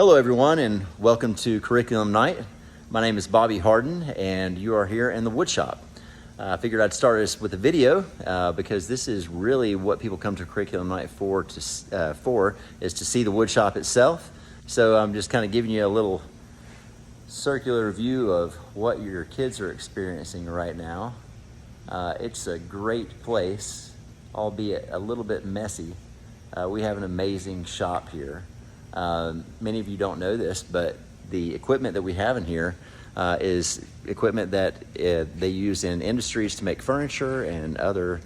Hello everyone and welcome to Curriculum Night. My name is Bobby Harden and you are here in the wood shop. I figured I'd start us with a video because this is really what people come to Curriculum Night for is to see the wood shop itself. So I'm just kind of giving you a little circular view of what your kids are experiencing right now. It's a great place, albeit a little bit messy. We have an amazing shop here. Many of you don't know this, but the equipment that we have in here is equipment that they use in industries to make furniture and other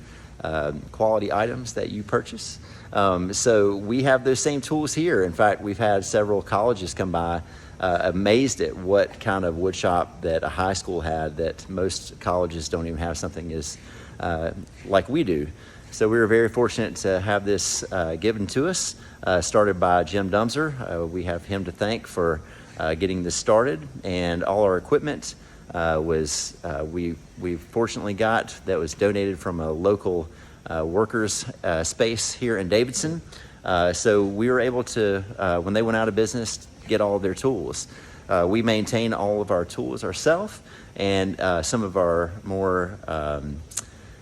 quality items that you purchase. So we have those same tools here. In fact, we've had several colleges come by amazed at what kind of wood shop that a high school had that most colleges don't even have something as like we do. So we were very fortunate to have this given to us, started by Jim Dumser. We have him to thank for getting this started, and all our equipment we fortunately got that was donated from a local workers space here in Davidson. So we were able to, when they went out of business, get all of their tools. We maintain all of our tools ourselves, and some of our more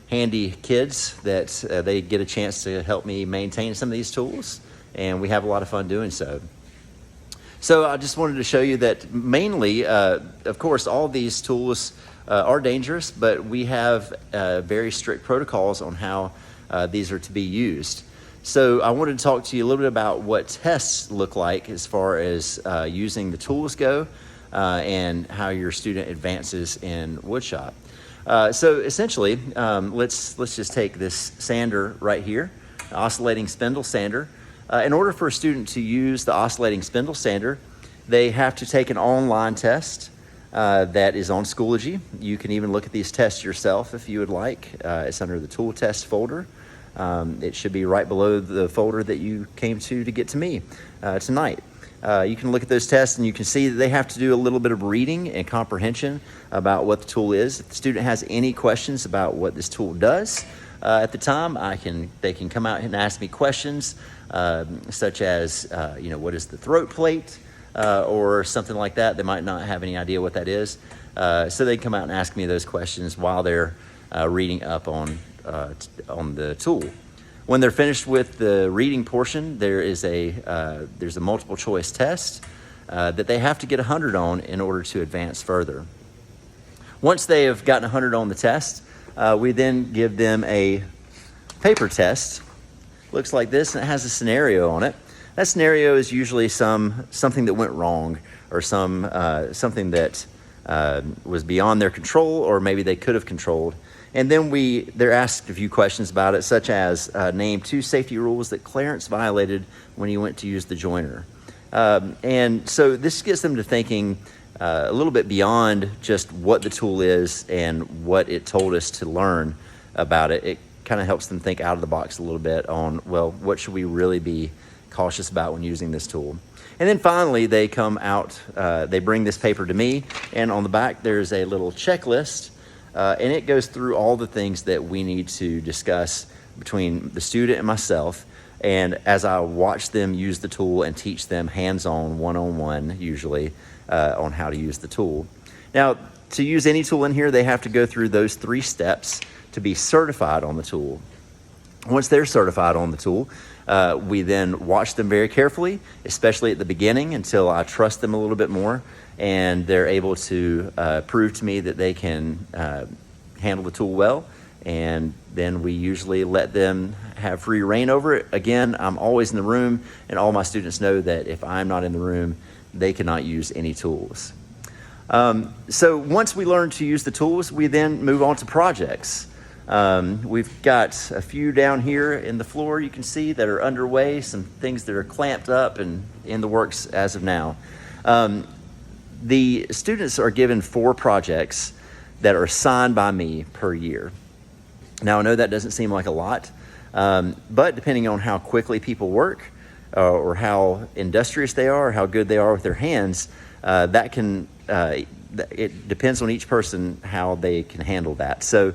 handy kids that they get a chance to help me maintain some of these tools, and we have a lot of fun doing so. So I just wanted to show you that mainly, of course, all these tools are dangerous, but we have very strict protocols on how these are to be used. So I wanted to talk to you a little bit about what tests look like as far as using the tools go and how your student advances in woodshop. So essentially, let's just take this sander right here, oscillating spindle sander. In order for a student to use the oscillating spindle sander, they have to take an online test that is on Schoology. You can even look at these tests yourself if you would like. It's under the tool test folder. It should be right below the folder that you came to get to me tonight. You can look at those tests and you can see that they have to do a little bit of reading and comprehension about what the tool is. If the student has any questions about what this tool does at the time, they can come out and ask me questions such as, what is the throat plate or something like that. They might not have any idea what that is. So they come out and ask me those questions while they're reading up on the tool. When they're finished with the reading portion, there's a multiple choice test that they have to get 100 on in order to advance further. Once they have gotten 100 on the test, we then give them a paper test. Looks like this, and it has a scenario on it. That scenario is usually something that went wrong, or something that was beyond their control, or maybe they could have controlled. And then they're asked a few questions about it, such as name 2 safety rules that Clarence violated when he went to use the joiner. And so this gets them to thinking a little bit beyond just what the tool is and what it told us to learn about it. It kind of helps them think out of the box a little bit on, well, what should we really be cautious about when using this tool? And then finally, they come out, they bring this paper to me, and on the back there's a little checklist. And it goes through all the things that we need to discuss between the student and myself. And as I watch them use the tool and teach them hands-on, one-on-one, usually, on how to use the tool. Now, to use any tool in here, they have to go through those 3 steps to be certified on the tool. Once they're certified on the tool, we then watch them very carefully, especially at the beginning, until I trust them a little bit more and they're able to prove to me that they can handle the tool well. And then we usually let them have free reign over it. Again, I'm always in the room, and all my students know that if I'm not in the room, they cannot use any tools. So once we learn to use the tools, we then move on to projects. We've got a few down here in the floor you can see that are underway, some things that are clamped up and in the works as of now. The students are given 4 projects that are assigned by me per year. Now, I know that doesn't seem like a lot, but depending on how quickly people work or how industrious they are, or how good they are with their hands, it depends on each person how they can handle that. So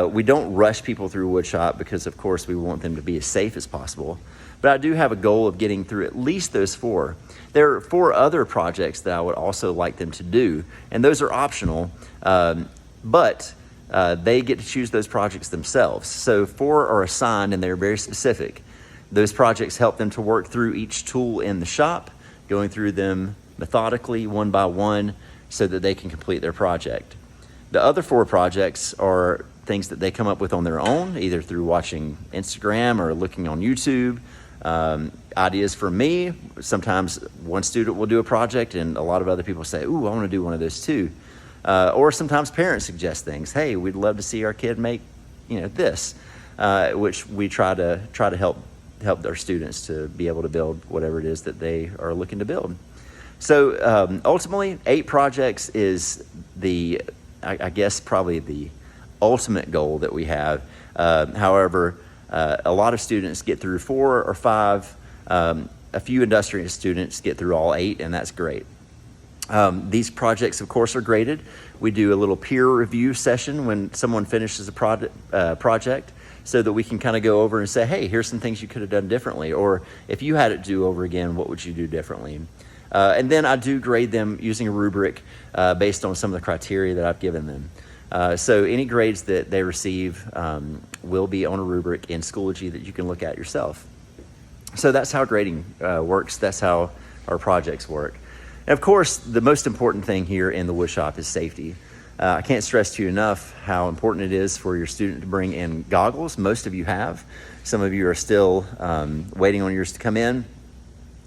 we don't rush people through woodshop because, of course, we want them to be as safe as possible. but I do have a goal of getting through at least those 4. There are 4 other projects that I would also like them to do, and those are optional, but they get to choose those projects themselves. So 4 are assigned, and they're very specific. Those projects help them to work through each tool in the shop, going through them methodically, one by one, so that they can complete their project. The other 4 projects are things that they come up with on their own, either through watching Instagram or looking on YouTube. Ideas from me. Sometimes one student will do a project and a lot of other people say, ooh, I want to do one of those too. Or sometimes parents suggest things. Hey, we'd love to see our kid make, this, which we try to help our students to be able to build whatever it is that they are looking to build. So ultimately, 8 projects is I guess probably the ultimate goal that we have. However, a lot of students get through 4 or 5. A few industrious students get through all 8, and that's great. These projects, of course, are graded. We do a little peer review session when someone finishes a project, so that we can kind of go over and say, hey, here's some things you could have done differently, or if you had it do over again, what would you do differently? And then I do grade them using a rubric based on some of the criteria that I've given them. So any grades that they receive will be on a rubric in Schoology that you can look at yourself. So that's how grading works. That's how our projects work. And of course, the most important thing here in the woodshop is safety. I can't stress to you enough how important it is for your student to bring in goggles. Most of you have. Some of you are still waiting on yours to come in.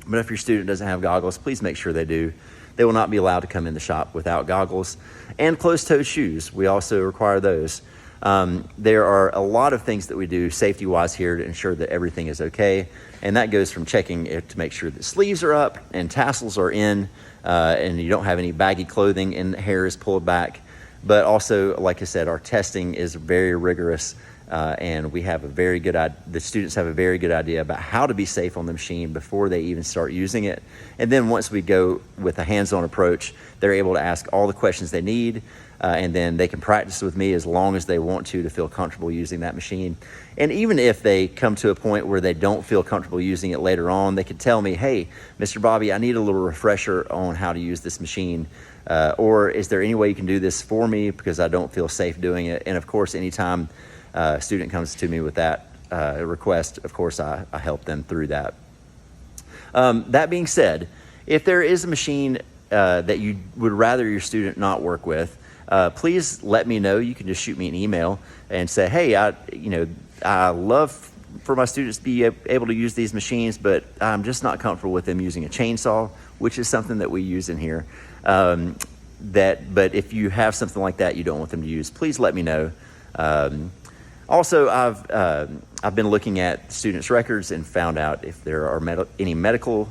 But if your student doesn't have goggles, please make sure they do. They will not be allowed to come in the shop without goggles. And closed-toed shoes, we also require those. There are a lot of things that we do safety-wise here to ensure that everything is okay. And that goes from checking it to make sure that sleeves are up and tassels are in, and you don't have any baggy clothing and hair is pulled back. But also, like I said, our testing is very rigorous. And we have the students have a very good idea about how to be safe on the machine before they even start using it. And then once we go with a hands-on approach, they're able to ask all the questions they need, and then they can practice with me as long as they want to feel comfortable using that machine. And even if they come to a point where they don't feel comfortable using it later on, they could tell me, hey, Mr. Bobby, I need a little refresher on how to use this machine. Or is there any way you can do this for me because I don't feel safe doing it? And of course, anytime a student comes to me with that request, of course, I help them through that. That being said, if there is a machine that you would rather your student not work with, please let me know. You can just shoot me an email and say, hey, I love for my students to be able to use these machines, but I'm just not comfortable with them using a chainsaw, which is something that we use in here. But if you have something like that you don't want them to use, please let me know. Also, I've been looking at students' records and found out if there are any medical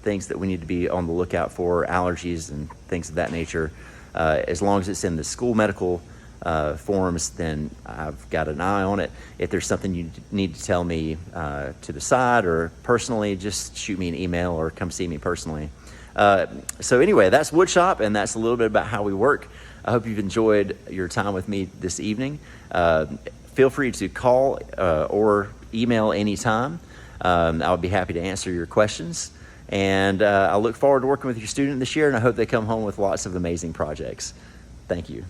things that we need to be on the lookout for, allergies and things of that nature. As long as it's in the school medical forms, then I've got an eye on it. If there's something you need to tell me to the side or personally, just shoot me an email or come see me personally. So anyway, that's Woodshop, and that's a little bit about how we work. I hope you've enjoyed your time with me this evening. Feel free to call or email anytime. I'll be happy to answer your questions. And I look forward to working with your student this year, and I hope they come home with lots of amazing projects. Thank you.